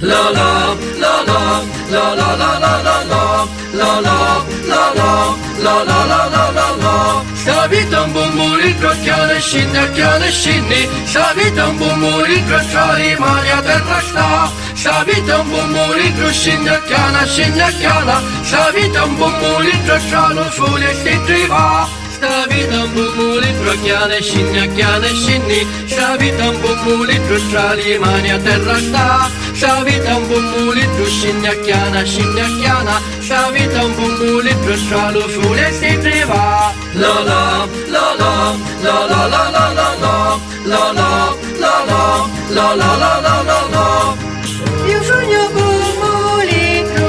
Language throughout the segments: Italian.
la la la la la la la la la la la la la la la la la la la la. Sta vita un buon morito, chiane scinni, sta vita un buon morito, tra le mani a terra sta. Sta vita un buon morito, scinna chiana, sta vita un buon morito, tra lo sole si trova. Sta vita un buon morito, chiane scinni, sta vita un buon morito, tra le mani a terra sta. Sta vita un buon morito, scinna chiana, sta vita un buon morito, tra lo sole si trova. La la la la la la la la la la la la la la la la la la la la. Io sogno buon morito,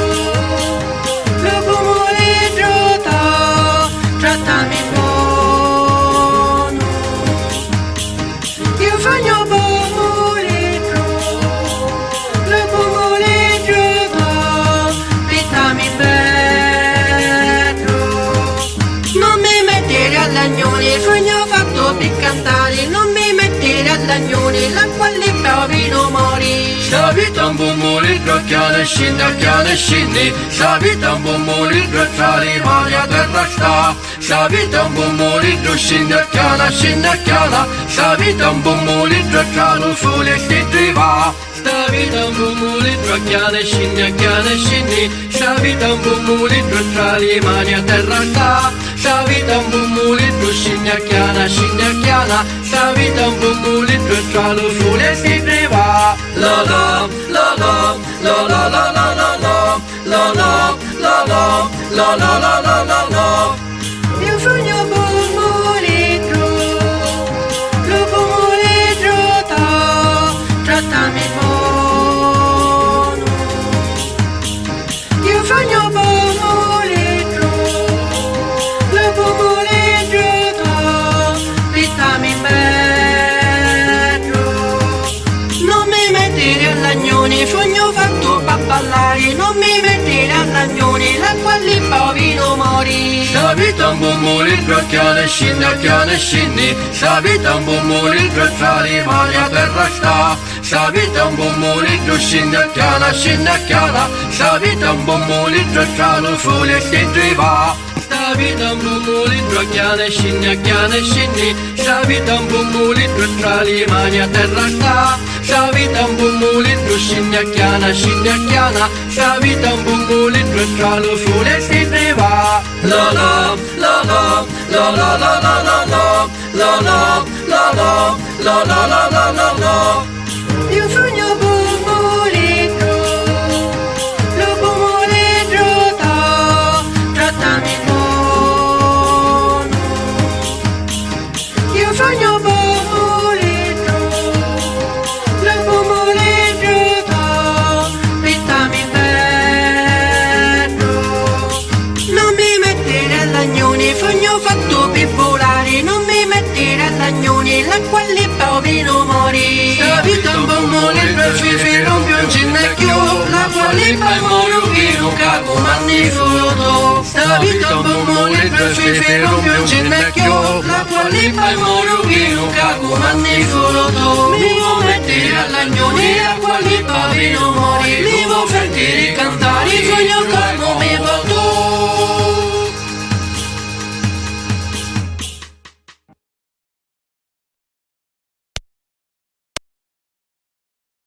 lo buon morito ta, trattami buono. Io sogno buon morito, lo buon morito ta, trattami bello. Non mi mettere all'agnone, sogno fatto per cantare, non mi mettere all'agnone, l'acqua lì vino mori. Sta vita un buon morito, chiane scinni, sta vita un buon morito, tra le mani a terra sta. Sta vita un buon morito, scinna chiana, sta vita un buon morito, tra lo sole si trova. Sta vita un buon morito, chiane scinni, sta vita un buon morito, tra le mani a terra sta. Sta vita un buon morito, scinna chiana, sta vita un buon morito, tra lo sole si trova. La la la la la la la la la la la la la la la la la la la la. Io sogno buon morito, lo buon morito ta, trattami buono. Io sogno buon morito, lo buon morito ta, trattami bello. Non mi mettere all'agnone, sogno fatto pa' ballare, non mi mettere all'agnone, l'acqua lì vino mori. Sta vita un buon morito, chiane scinni, sta vita un buon morito, tra le mani a terra sta. Sta vita un buon morito, scinna chiana, sta vita un buon morito, tra lo sole si trova. Sta vita un buon morito, chiane scinni, sta vita un buon morito, tra le mani a terra sta. Sta vita un buon morito, scinna chiana, sta vita un buon morito, tra lo sole si trova. La la la la la la la la la la la la la la la la la la la la. Io sogno buon morito, lo buon morito ta, trattami buono. Io sogno buon morito, lo buon morito ta, trattami bello. Non mi mettere all'agnone, sogno fatto per volare, non mi mettere all'agnone, l'acqua lì vino mori. Sta vita un buon morito, ci non più un ginnecchio, l'acqua lì pa' moro vino, cago manni foto. Sta vita un buon morito, ci non più un ginnecchio, l'acqua lì pa' moro vino, cago manni foto. Mi vuoi mettere all'agnone, l'acqua lì vino mori. Mi vuoi sentire cantare, sogno come